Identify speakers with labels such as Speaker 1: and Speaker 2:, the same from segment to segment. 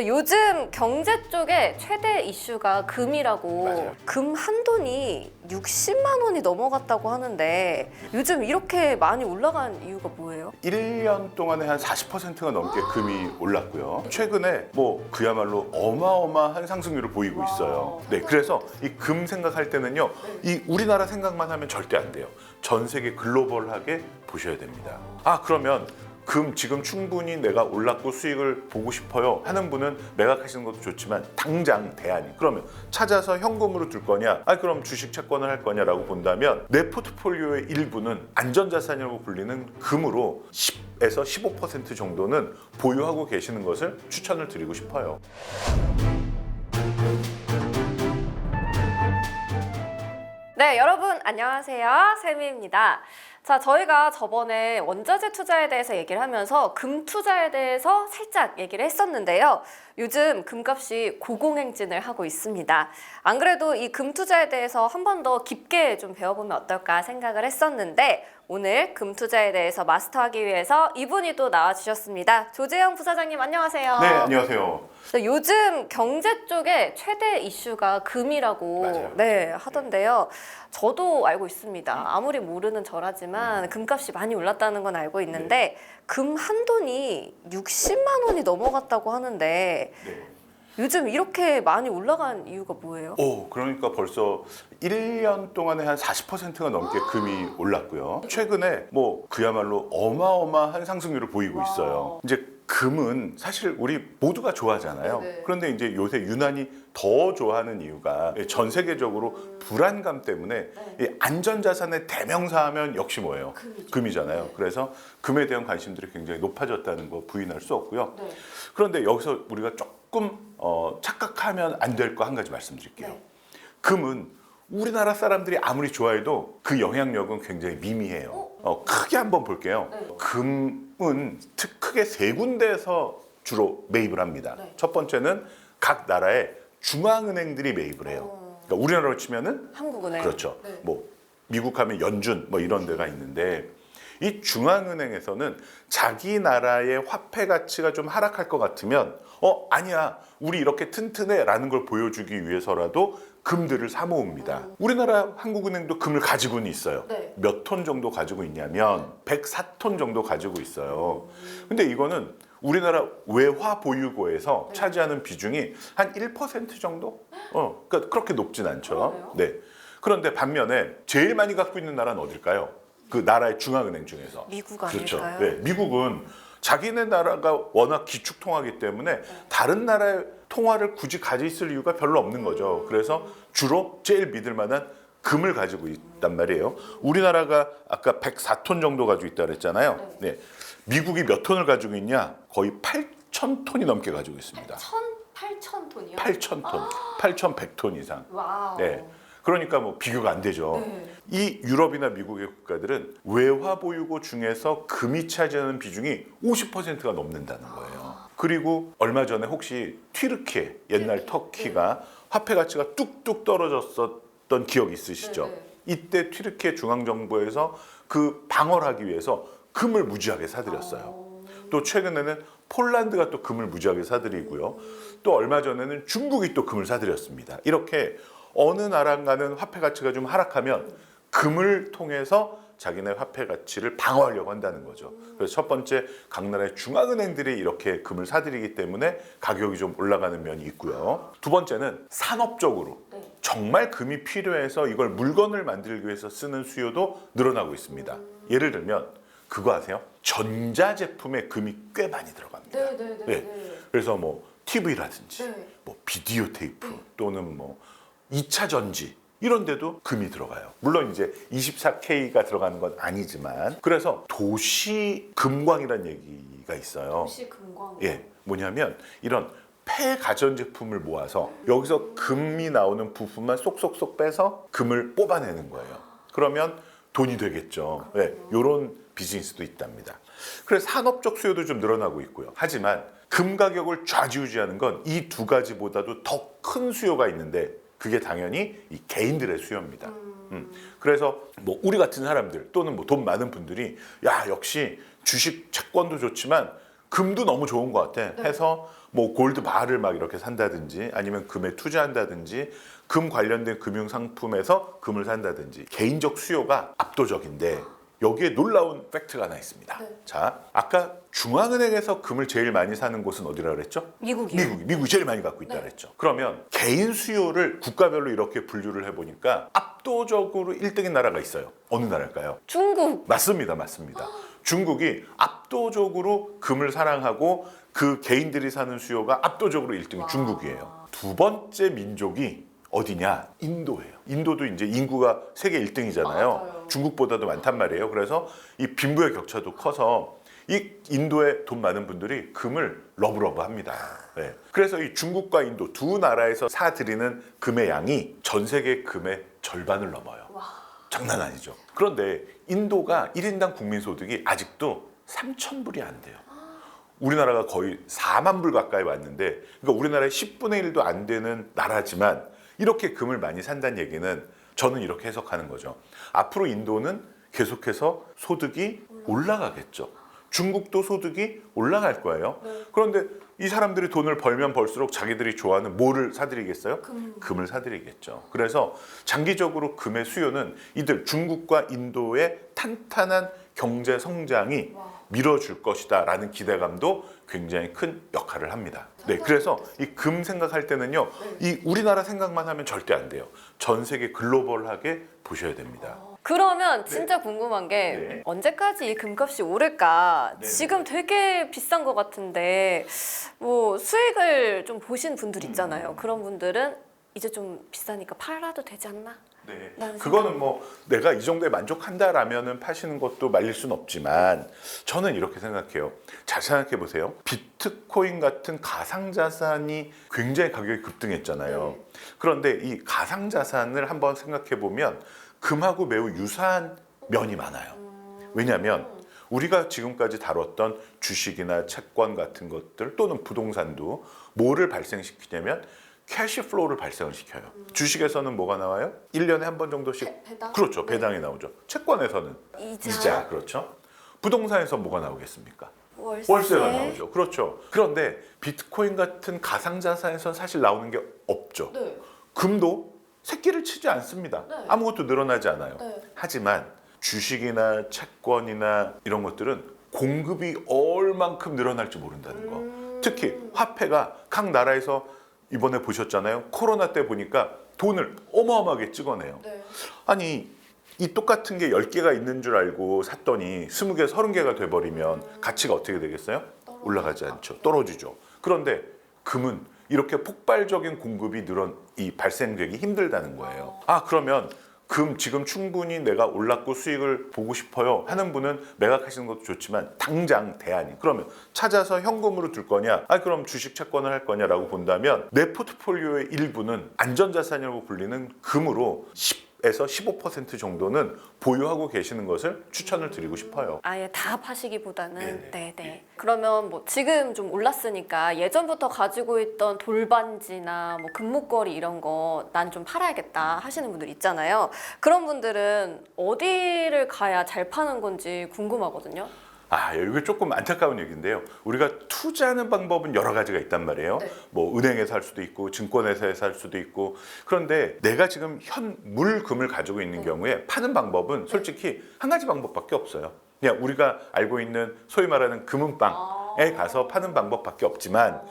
Speaker 1: 요즘 경제 쪽에 최대 이슈가 금이라고.
Speaker 2: 맞아요.
Speaker 1: 금 한 돈이 60만 원이 넘어갔다고 하는데 요즘 이렇게 많이 올라간 이유가 뭐예요?
Speaker 2: 1년 동안에 한 40%가 넘게 금이 올랐고요. 최근에 뭐 그야말로 어마어마한 상승률을 보이고 있어요. 네, 그래서 이 금 생각할 때는요, 이 우리나라 생각만 하면 절대 안 돼요. 전 세계 글로벌하게 보셔야 됩니다. 그러면 금 지금 충분히 내가 올랐고 수익을 보고 싶어요 하는 분은 매각하시는 것도 좋지만 당장 대안이 그러면 찾아서 현금으로 둘 거냐, 그럼 주식 채권을 할 거냐라고 본다면 내 포트폴리오의 일부는 안전자산이라고 불리는 금으로 10에서 15% 정도는 보유하고 계시는 것을 추천을 드리고 싶어요.
Speaker 1: 네, 여러분 안녕하세요. 샘입니다. 자, 저희가 저번에 원자재 투자에 대해서 얘기를 하면서 금 투자에 대해서 살짝 얘기를 했었는데요. 요즘 금값이 고공행진을 하고 있습니다. 안 그래도 이 금 투자에 대해서 한 번 더 깊게 좀 배워보면 어떨까 생각을 했었는데 오늘 금 투자에 대해서 마스터하기 위해서 이분이 또 나와주셨습니다. 조재영 부사장님 안녕하세요.
Speaker 2: 네, 안녕하세요.
Speaker 1: 요즘 경제 쪽에 최대 이슈가 금이라고
Speaker 2: 맞아요.
Speaker 1: 네, 하던데요. 저도 알고 있습니다. 아무리 모르는 저라지만 금값이 많이 올랐다는 건 알고 있는데 금 한 돈이 60만 원이 넘어갔다고 하는데
Speaker 2: 네.
Speaker 1: 요즘 이렇게 많이 올라간 이유가 뭐예요?
Speaker 2: 그러니까 벌써 1년 동안에 한 40%가 넘게 금이 올랐고요. 최근에 뭐 그야말로 어마어마한 상승률을 보이고 있어요. 이제 금은 사실 우리 모두가 좋아하잖아요.
Speaker 1: 네네.
Speaker 2: 그런데 이제 요새 유난히 더 좋아하는 이유가 전 세계적으로 불안감 때문에 이 안전자산의 대명사하면 역시 뭐예요? 금이잖아요. 그래서 금에 대한 관심들이 굉장히 높아졌다는 거 부인할 수 없고요.
Speaker 1: 네.
Speaker 2: 그런데 여기서 우리가 조금 착각하면 안 될 거 한 가지 말씀드릴게요.
Speaker 1: 네.
Speaker 2: 금은 우리나라 사람들이 아무리 좋아해도 그 영향력은 굉장히 미미해요. 크게 한번 볼게요.
Speaker 1: 네.
Speaker 2: 금은 크게 세 군데에서 주로 매입을 합니다.
Speaker 1: 네.
Speaker 2: 첫 번째는 각 나라의 중앙은행들이 매입을 해요. 그러니까 우리나라로 치면은
Speaker 1: 한국은행.
Speaker 2: 그렇죠.
Speaker 1: 네.
Speaker 2: 뭐 미국 하면 연준 뭐 이런 데가 있는데 이 중앙은행에서는 자기 나라의 화폐 가치가 좀 하락할 것 같으면 아니야 우리 이렇게 튼튼해라는 걸 보여주기 위해서라도 금들을 사 모읍니다. 우리나라 한국은행도 금을 가지고는 있어요.
Speaker 1: 네.
Speaker 2: 몇 톤 정도 가지고 있냐면 104톤 정도 가지고 있어요. 근데 이거는 우리나라 외화 보유고에서 차지하는 비중이 한 1% 정도? 그러니까 그렇게 높진 않죠.
Speaker 1: 그러네요.
Speaker 2: 네. 그런데 반면에 제일 많이 갖고 있는 나라는 어딜까요? 그 나라의 중앙은행 중에서.
Speaker 1: 미국
Speaker 2: 그렇죠.
Speaker 1: 아닐까요?
Speaker 2: 네. 미국은 자기네 나라가 워낙 기축통화기 때문에 다른 나라의 통화를 굳이 가지고 있을 이유가 별로 없는 거죠. 그래서 주로 제일 믿을 만한 금을 가지고 있단 말이에요. 우리나라가 아까 104톤 정도 가지고 있다 그랬잖아요. 네. 미국이 몇 톤을 가지고 있냐? 거의 8,000톤이 넘게 가지고 있습니다.
Speaker 1: 8천 돈이요?
Speaker 2: 8,000톤, 8,100톤 이상.
Speaker 1: 와우.
Speaker 2: 네. 그러니까 뭐 비교가 안 되죠.
Speaker 1: 네.
Speaker 2: 이 유럽이나 미국의 국가들은 외화 보유고 중에서 금이 차지하는 비중이 50%가 넘는다는 거예요. 그리고 얼마 전에 혹시 튀르키예, 옛날 터키가 화폐 가치가 뚝뚝 떨어졌었던 기억 있으시죠?
Speaker 1: 네.
Speaker 2: 이때 튀르키예 중앙정부에서 그 방어를 하기 위해서 금을 무지하게 사들였어요. 또 최근에는 폴란드가 또 금을 무지하게 사들이고요. 또 얼마 전에는 중국이 또 금을 사들였습니다. 이렇게 어느 나라가는 화폐 가치가 좀 하락하면 금을 통해서 자기네 화폐 가치를 방어하려고 한다는 거죠. 그래서 첫 번째 각 나라의 중앙은행들이 이렇게 금을 사들이기 때문에 가격이 좀 올라가는 면이 있고요. 두 번째는 산업적으로 정말 금이 필요해서 이걸 물건을 만들기 위해서 쓰는 수요도 늘어나고 있습니다. 예를 들면 그거 아세요? 전자제품에 금이 꽤 많이 들어갑니다.
Speaker 1: 네.
Speaker 2: 그래서 뭐 TV라든지
Speaker 1: 네.
Speaker 2: 뭐 비디오 테이프 또는 뭐 2차 전지 이런 데도 금이 들어가요. 물론 이제 24K가 들어가는 건 아니지만 그래서 도시 금광이라는 얘기가 있어요.
Speaker 1: 도시 금광.
Speaker 2: 예, 뭐냐면 이런 폐 가전제품을 모아서 여기서 금이 나오는 부분만 쏙쏙쏙 빼서 금을 뽑아내는 거예요. 그러면 돈이 되겠죠. 네, 이런 비즈니스도 있답니다. 그래서 산업적 수요도 좀 늘어나고 있고요. 하지만 금 가격을 좌지우지하는 건 이 두 가지보다도 더 큰 수요가 있는데 그게 당연히 이 개인들의 수요입니다. 그래서 뭐 우리 같은 사람들 또는 뭐 돈 많은 분들이 야 역시 주식 채권도 좋지만 금도 너무 좋은 것 같아 해서 뭐 골드 바를 막 이렇게 산다든지 아니면 금에 투자한다든지 금 관련된 금융 상품에서 금을 산다든지 개인적 수요가 압도적인데 여기에 놀라운 팩트가 하나 있습니다.
Speaker 1: 네.
Speaker 2: 자, 아까 중앙은행에서 금을 제일 많이 사는 곳은 어디라 그랬죠?
Speaker 1: 미국이요.
Speaker 2: 미국이 제일 많이 갖고 있다
Speaker 1: 네.
Speaker 2: 그랬죠. 그러면 개인 수요를 국가별로 이렇게 분류를 해보니까 압도적으로 1등인 나라가 있어요. 어느 나라일까요?
Speaker 1: 중국.
Speaker 2: 맞습니다. 중국이 압도적으로 금을 사랑하고 그 개인들이 사는 수요가 압도적으로 1등이 중국이에요. 두 번째 민족이 어디냐? 인도예요. 인도도 이제 인구가 세계 1등이잖아요.
Speaker 1: 맞아요.
Speaker 2: 중국보다도 많단 말이에요. 그래서 이 빈부의 격차도 커서 이 인도에 돈 많은 분들이 금을 러브러브합니다. 네. 그래서 이 중국과 인도 두 나라에서 사들이는 금의 양이 전 세계 금의 절반을 넘어요. 장난 아니죠. 그런데 인도가 1인당 국민소득이 아직도 3,000불이 안 돼요. 우리나라가 거의 4만 불 가까이 왔는데, 그러니까 우리나라의 10분의 1도 안 되는 나라지만 이렇게 금을 많이 산다는 얘기는 저는 이렇게 해석하는 거죠. 앞으로 인도는 계속해서 소득이 올라가겠죠. 중국도 소득이 올라갈 거예요. 그런데 이 사람들이 돈을 벌면 벌수록 자기들이 좋아하는 뭐를 사들이겠어요? 금을 사들이겠죠. 그래서 장기적으로 금의 수요는 이들 중국과 인도의 탄탄한 경제 성장이 밀어줄 것이다 라는 기대감도 굉장히 큰 역할을 합니다. 네, 그래서 이 금 생각할 때는요, 이 우리나라 생각만 하면 절대 안 돼요. 전 세계 글로벌하게 보셔야 됩니다.
Speaker 1: 그러면 진짜 궁금한 게
Speaker 2: 네.
Speaker 1: 언제까지 이 금값이 오를까?
Speaker 2: 네.
Speaker 1: 지금 되게 비싼 것 같은데 뭐 수익을 좀 보신 분들 있잖아요. 그런 분들은 이제 좀 비싸니까 팔아도 되지 않나?
Speaker 2: 네.
Speaker 1: 라는
Speaker 2: 그거는 뭐 내가 이 정도에 만족한다라면은 파시는 것도 말릴 수는 없지만 저는 이렇게 생각해요. 잘 생각해 보세요. 비트코인 같은 가상자산이 굉장히 가격이 급등했잖아요. 그런데 이 가상자산을 한번 생각해 보면 금하고 매우 유사한 면이 많아요. 왜냐하면 우리가 지금까지 다뤘던 주식이나 채권 같은 것들 또는 부동산도 뭐를 발생시키냐면 캐시플로우를 발생을 시켜요. 주식에서는 뭐가 나와요? 1년에 한 번 정도씩
Speaker 1: 배당?
Speaker 2: 그렇죠. 배당이 나오죠. 채권에서는 이자 그렇죠. 부동산에서 뭐가 나오겠습니까? 월세가 나오죠. 그렇죠. 그런데 비트코인 같은 가상자산에서는 사실 나오는 게 없죠.
Speaker 1: 네.
Speaker 2: 금도 새끼를 치지 않습니다.
Speaker 1: 네.
Speaker 2: 아무것도 늘어나지 않아요.
Speaker 1: 네.
Speaker 2: 하지만 주식이나 채권이나 이런 것들은 공급이 얼만큼 늘어날지 모른다는 거. 특히 화폐가 각 나라에서 이번에 보셨잖아요. 코로나 때 보니까 돈을 어마어마하게 찍어내요.
Speaker 1: 네.
Speaker 2: 아니 이 똑같은 게 10개가 있는 줄 알고 샀더니 20개, 30개가 돼버리면 가치가 어떻게 되겠어요? 올라가지 않죠. 떨어지죠. 그런데 금은 이렇게 폭발적인 공급이 발생되기 힘들다는 거예요. 아 그러면 금 지금 충분히 내가 올랐고 수익을 보고 싶어요 하는 분은 매각하시는 것도 좋지만 당장 대안이 그러면 찾아서 현금으로 둘 거냐 그럼 주식 채권을 할 거냐라고 본다면 내 포트폴리오의 일부는 안전자산이라고 불리는 금으로 10에서 15% 정도는 보유하고 계시는 것을 추천을 드리고 싶어요.
Speaker 1: 아예 다 파시기보다는
Speaker 2: 네네.
Speaker 1: 네네. 그러면 뭐 지금 좀 올랐으니까 예전부터 가지고 있던 돌반지나 뭐 금목걸이 이런 거 난 좀 팔아야겠다 하시는 분들 있잖아요. 그런 분들은 어디를 가야 잘 파는 건지 궁금하거든요.
Speaker 2: 이게 조금 안타까운 얘기인데요. 우리가 투자하는 방법은 여러 가지가 있단 말이에요.
Speaker 1: 네.
Speaker 2: 뭐 은행에서 할 수도 있고 증권회사에서 할 수도 있고 그런데 내가 지금 현물금을 가지고 있는 경우에 파는 방법은 솔직히 한 가지 방법밖에 없어요. 그냥 우리가 알고 있는 소위 말하는 금은방에 가서 파는 방법밖에 없지만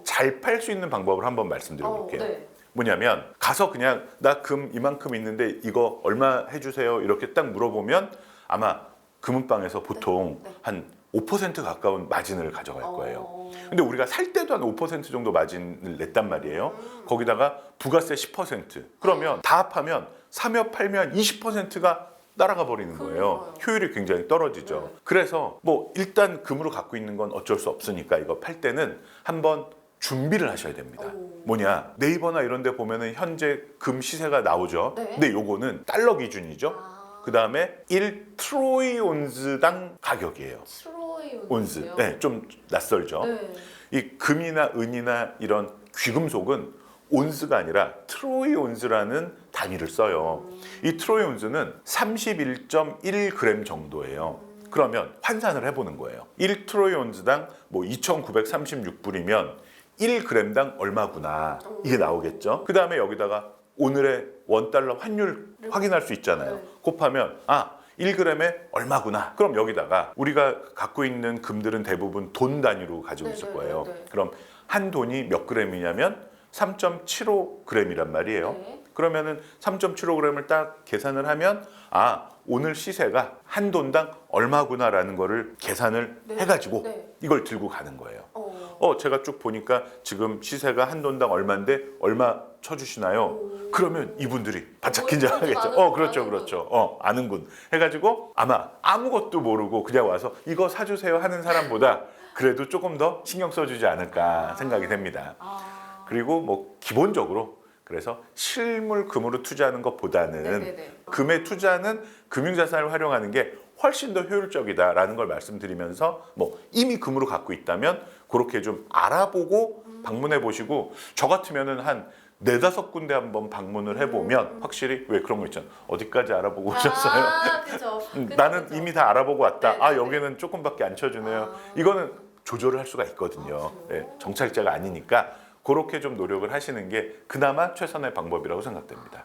Speaker 2: 잘 팔 수 있는 방법을 한번 말씀드려 볼게요.
Speaker 1: 네.
Speaker 2: 뭐냐면 가서 그냥 나 금 이만큼 있는데 이거 얼마 해주세요 이렇게 딱 물어보면 아마 금은방에서 보통 한 5% 가까운 마진을 가져갈 거예요. 근데 우리가 살 때도 한 5% 정도 마진을 냈단 말이에요. 거기다가 부가세 10%. 그러면 다 합하면 사며 팔면 20%가 날아가 버리는 거예요. 효율이 굉장히 떨어지죠. 그래서 뭐 일단 금으로 갖고 있는 건 어쩔 수 없으니까 이거 팔 때는 한번 준비를 하셔야 됩니다. 뭐냐 네이버나 이런 데 보면은 현재 금 시세가 나오죠.
Speaker 1: 네.
Speaker 2: 근데 요거는 달러 기준이죠. 그 다음에 1트로이 온즈당 가격이에요.
Speaker 1: 트로이
Speaker 2: 온즈. 네, 좀 낯설죠.
Speaker 1: 네.
Speaker 2: 이 금이나 은이나 이런 귀금속은 온스가 아니라 트로이 온즈라는 단위를 써요. 이 트로이 온즈는 31.1g 정도예요. 그러면 환산을 해보는 거예요. 1트로이 온즈당 뭐 2,936불이면 1g당 얼마구나 이게 나오겠죠. 그 다음에 여기다가 오늘의 원달러 환율 확인할 수 있잖아요.
Speaker 1: 네.
Speaker 2: 곱하면 1g에 얼마구나. 그럼 여기다가 우리가 갖고 있는 금들은 대부분 돈 단위로 가지고 있을 거예요. 그럼 한 돈이 몇 g이냐면 3.75g이란 말이에요.
Speaker 1: 네.
Speaker 2: 그러면은 3.75g을 딱 계산을 하면 오늘 시세가 한 돈당 얼마구나라는 거를 계산을 해가지고 이걸 들고 가는 거예요. 제가 쭉 보니까 지금 시세가 한 돈당 얼마인데 얼마 쳐주시나요? 그러면 이분들이 바짝 긴장하겠죠. 그렇죠. 아는군. 해가지고 아마 아무것도 모르고 그냥 와서 이거 사주세요 하는 사람보다 그래도 조금 더 신경 써주지 않을까 생각이 됩니다. 그리고 뭐 기본적으로 그래서 실물 금으로 투자하는 것보다는 금의 투자는 금융자산을 활용하는 게 훨씬 더 효율적이다라는 걸 말씀드리면서 뭐 이미 금으로 갖고 있다면 그렇게 좀 알아보고 방문해 보시고 저 같으면은 한 4-5군데 한번 방문을 해보면 확실히 왜 그런 거 있잖아요. 어디까지 알아보고 오셨어요?
Speaker 1: 그죠.
Speaker 2: 나는 이미 다 알아보고 왔다. 여기는 조금밖에 안 쳐주네요. 이거는 조절을 할 수가 있거든요. 정찰자가 아니니까 그렇게 좀 노력을 하시는 게 그나마 최선의 방법이라고 생각됩니다.